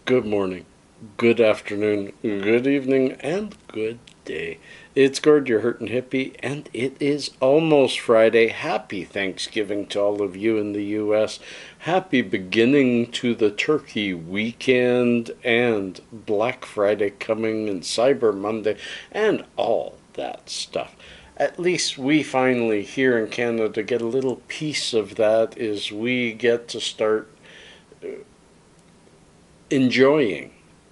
Good morning, good afternoon, good evening, and good day. It's Gord, your hurtin' hippie, and it is almost Friday. Happy Thanksgiving to all of you in the U.S. Happy beginning to the turkey weekend and Black Friday coming and Cyber Monday and all that stuff. At least we finally here in Canada get a little piece of that as we get to start enjoying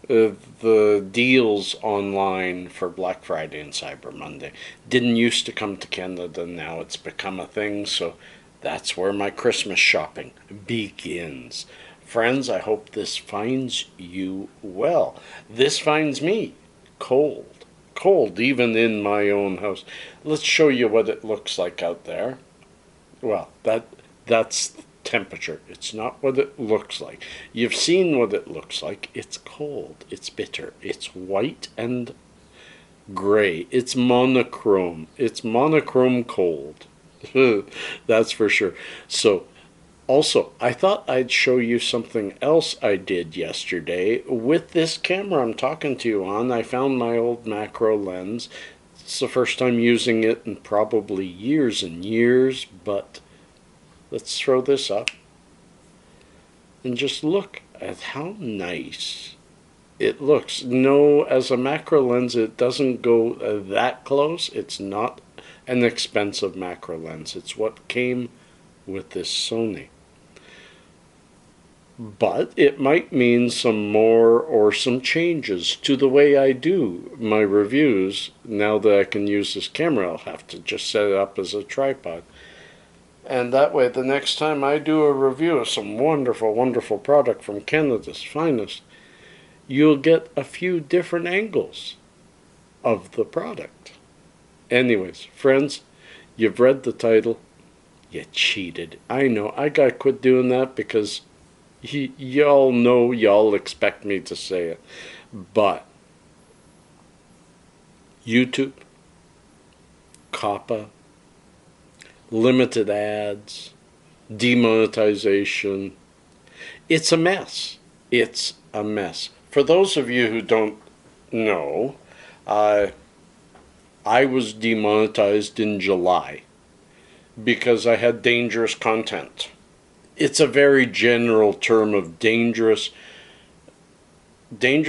the deals online for Black Friday and Cyber Monday. Didn't used to come to Canada, now it's become a thing, so that's where my Christmas shopping begins. Friends, I hope this finds you well. This finds me cold. Cold even in my own house. Let's show you what it looks like out there. Well, that's temperature. It's not what it looks like. You've seen what it looks like. It's cold. It's bitter. It's white and gray. It's monochrome. It's monochrome cold. That's for sure. So, also, I thought I'd show you something else I did yesterday. With this camera I'm talking to you on, I found my old macro lens. It's the first time using it in probably years and years, but let's throw this up and just look at how nice it looks. No, as a macro lens, it doesn't go that close. It's not an expensive macro lens. It's what came with this Sony. But it might mean some more or some changes to the way I do my reviews. Now that I can use this camera, I'll have to just set it up as a tripod. And that way, the next time I do a review of some wonderful, wonderful product from Canada's finest, you'll get a few different angles of the product. Anyways, friends, you've read the title. You cheated. I know. I gotta quit doing that because y'all know y'all expect me to say it. But YouTube, COPPA, limited ads, demonetization. It's a mess. It's a mess. For those of you who don't know, I was demonetized in July because I had dangerous content. It's a very general term of dangerous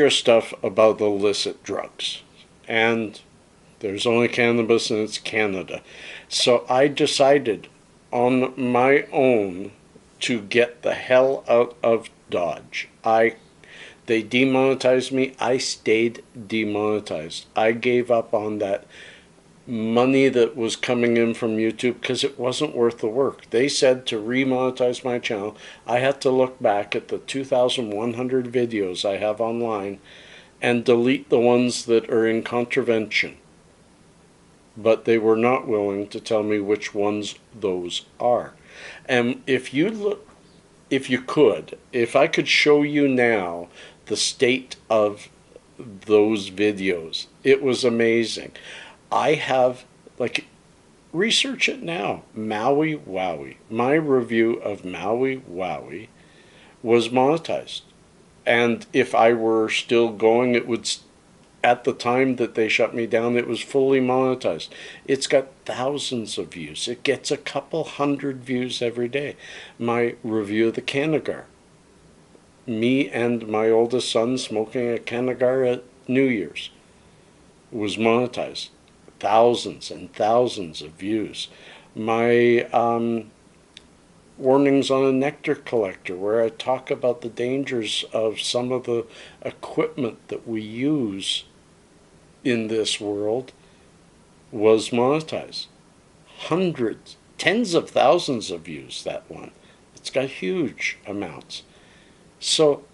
stuff about illicit drugs. And there's only cannabis and it's Canada. So I decided on my own to get the hell out of Dodge. They demonetized me. I stayed demonetized. I gave up on that money that was coming in from YouTube because it wasn't worth the work. They said to remonetize my channel, I had to look back at the 2,100 videos I have online and delete the ones that are in contravention. But they were not willing to tell me which ones those are. And if I could show you now the state of those videos, it was amazing. I have, research it now. Maui Wowie. My review of Maui Wowie was monetized. And if I were still going, it would at the time that they shut me down, it was fully monetized. It's got thousands of views. It gets a couple hundred views every day. My review of the Cannagar. Me and my oldest son smoking a Cannagar at New Year's was monetized. Thousands and thousands of views. My warnings on a nectar collector, where I talk about the dangers of some of the equipment that we use in this world, was monetized. Hundreds, tens of thousands of views, that one. It's got huge amounts. So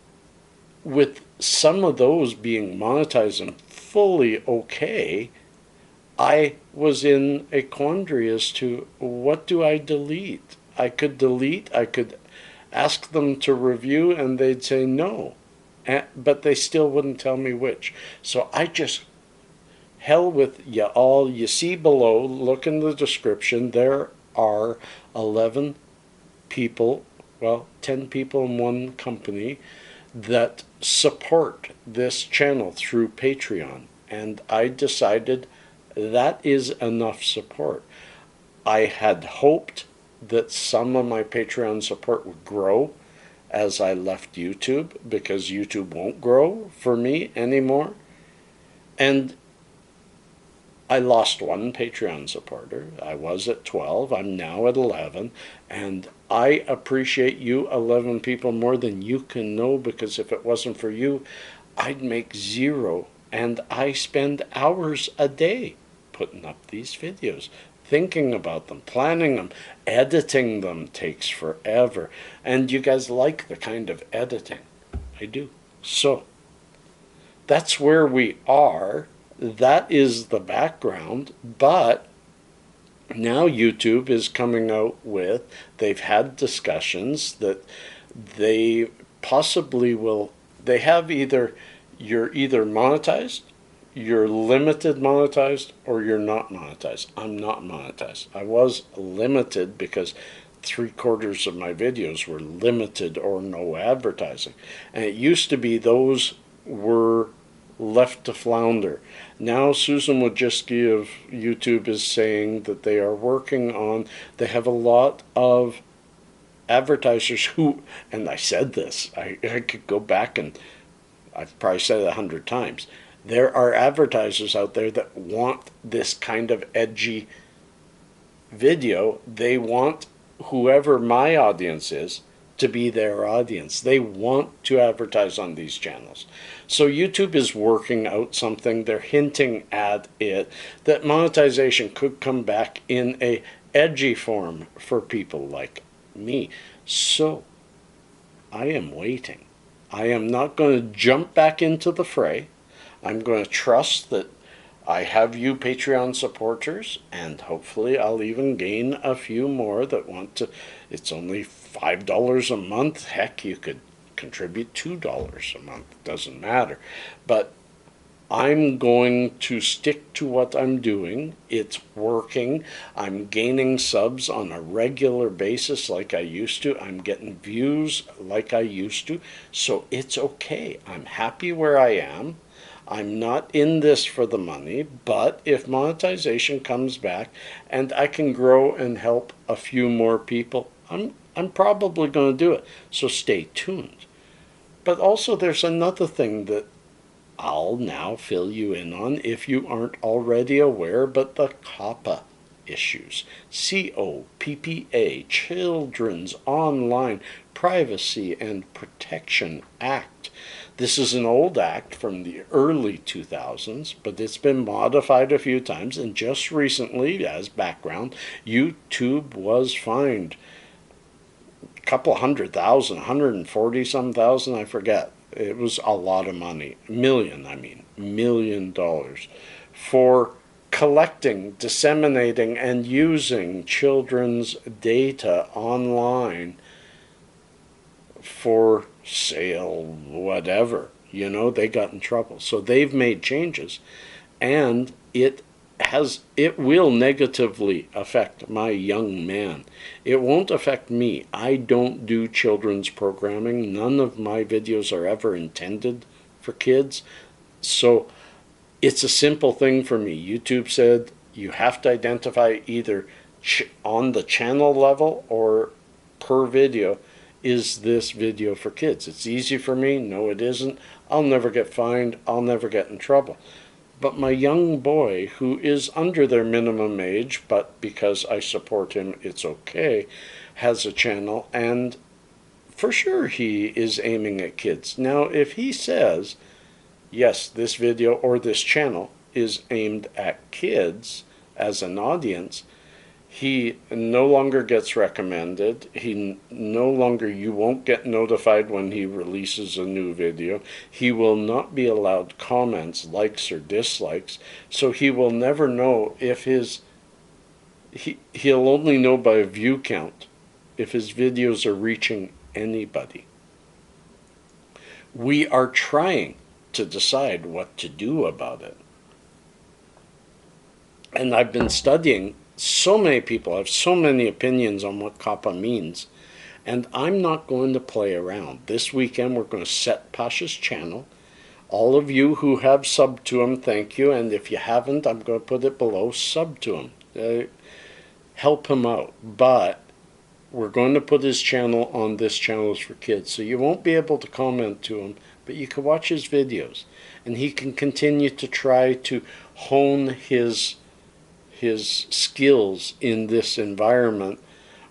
with some of those being monetized and fully okay, I was in a quandary as to what do I delete? I could delete, I could ask them to review and they'd say no, but they still wouldn't tell me which. So I just, hell with you all. You see below, look in the description, there are 11 people, well, 10 people in one company that support this channel through Patreon. And I decided that is enough support. I had hoped that some of my Patreon support would grow as I left YouTube, because YouTube won't grow for me anymore. And I lost one Patreon supporter. I was at 12. I'm now at 11. And I appreciate you 11 people more than you can know, because if it wasn't for you, I'd make zero. And I spend hours a day putting up these videos, thinking about them, planning them. Editing them takes forever. And you guys like the kind of editing I do. So that's where we are. That is the background. But now YouTube is coming out with, they've had discussions that they possibly will, they have either, you're either monetized, you're limited monetized, or you're not monetized. I'm not monetized. I was limited because 3/4 of my videos were limited or no advertising. And it used to be those were left to flounder. Now Susan Wojcicki of YouTube is saying that they are working on, they have a lot of advertisers who, and I said this, I could go back and I've probably said it 100 times. There are advertisers out there that want this kind of edgy video. They want whoever my audience is to be their audience. They want to advertise on these channels. So YouTube is working out something. They're hinting at it, that monetization could come back in a edgy form for people like me. So I am waiting. I am not going to jump back into the fray. I'm going to trust that I have you Patreon supporters, and hopefully I'll even gain a few more that want to. It's only $5 a month. Heck, you could contribute $2 a month. It doesn't matter. But I'm going to stick to what I'm doing. It's working. I'm gaining subs on a regular basis like I used to. I'm getting views like I used to. So it's okay. I'm happy where I am. I'm not in this for the money, but if monetization comes back and I can grow and help a few more people, I'm probably going to do it. So stay tuned. But also there's another thing that I'll now fill you in on if you aren't already aware, but the COPPA issues. COPPA, Children's Online Privacy and Protection Act. This is an old act from the early 2000s, but it's been modified a few times, and just recently, as background, YouTube was fined a couple $100,000, 140-some thousand, I forget. It was a lot of money, $1 million, for collecting, disseminating, and using children's data online for sale, whatever. You know, they got in trouble. So they've made changes, and it will negatively affect my young man. It won't affect me. I don't do children's programming. None of my videos are ever intended for kids. So it's a simple thing for me. YouTube said you have to identify either on the channel level or per video, is this video for kids? It's easy for me. No, it isn't. I'll never get fined. I'll never get in trouble. But my young boy, who is under their minimum age, but because I support him, it's okay, has a channel, and for sure he is aiming at kids. Now, if he says, yes, this video or this channel is aimed at kids as an audience, he no longer gets recommended. He no longer, you won't get notified when he releases a new video. He will not be allowed comments, likes or dislikes. So he will never know if he'll only know by view count if his videos are reaching anybody. We are trying to decide what to do about it. And I've been studying. So many people have so many opinions on what COPPA means, And I'm not going to play around. This weekend we're going to set Pasha's channel. All of you who have subbed to him, thank you. And if you haven't, I'm going to put it below, sub to him. Help him out. But we're going to put his channel on This Channel is for Kids. So you won't be able to comment to him, but you can watch his videos. And he can continue to try to hone his skills in this environment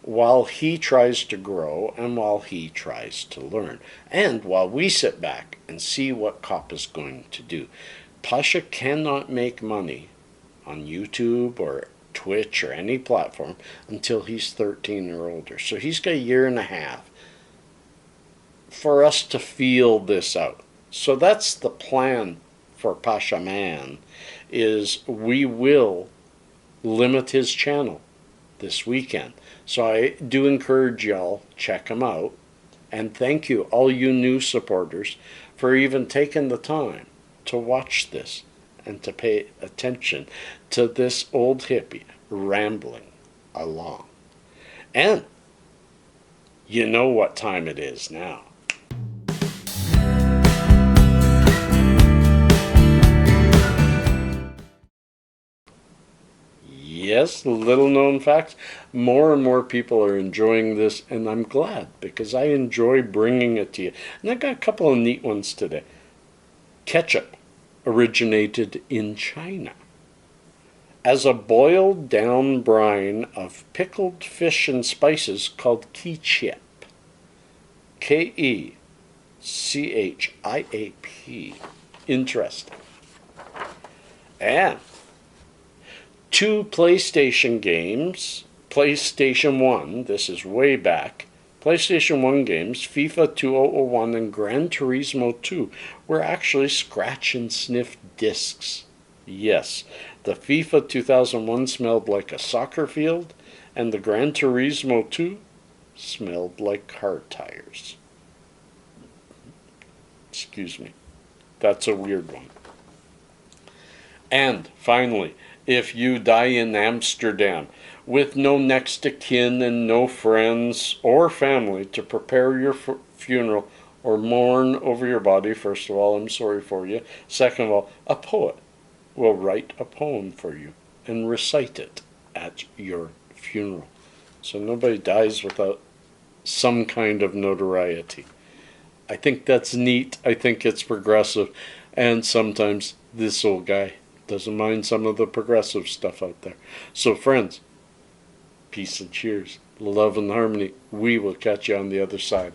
while he tries to grow and while he tries to learn. And while we sit back and see what COPPA is going to do. Pasha cannot make money on YouTube or Twitch or any platform until he's 13 or older. So he's got a year and a half for us to feel this out. So that's the plan for Pasha Man, is we will limit his channel this weekend. So I do encourage y'all, check him out. And thank you, all you new supporters, for even taking the time to watch this and to pay attention to this old hippie rambling along. And you know what time it is now. Yes, little known facts. More and more people are enjoying this, and I'm glad because I enjoy bringing it to you. And I got a couple of neat ones today. Ketchup originated in China as a boiled down brine of pickled fish and spices called ketchup. K-E-C-H-I-A-P. Interesting. And 2 PlayStation games, PlayStation 1, this is way back, PlayStation 1 games, FIFA 2001 and Gran Turismo 2, were actually scratch and sniff discs. Yes, the FIFA 2001 smelled like a soccer field, and the Gran Turismo 2 smelled like car tires. Excuse me. That's a weird one. And finally, if you die in Amsterdam with no next of kin and no friends or family to prepare your funeral or mourn over your body, first of all, I'm sorry for you. Second of all, a poet will write a poem for you and recite it at your funeral. So nobody dies without some kind of notoriety. I think that's neat. I think it's progressive. And sometimes this old guy doesn't mind some of the progressive stuff out there. So friends, peace and cheers, love and harmony. We will catch you on the other side.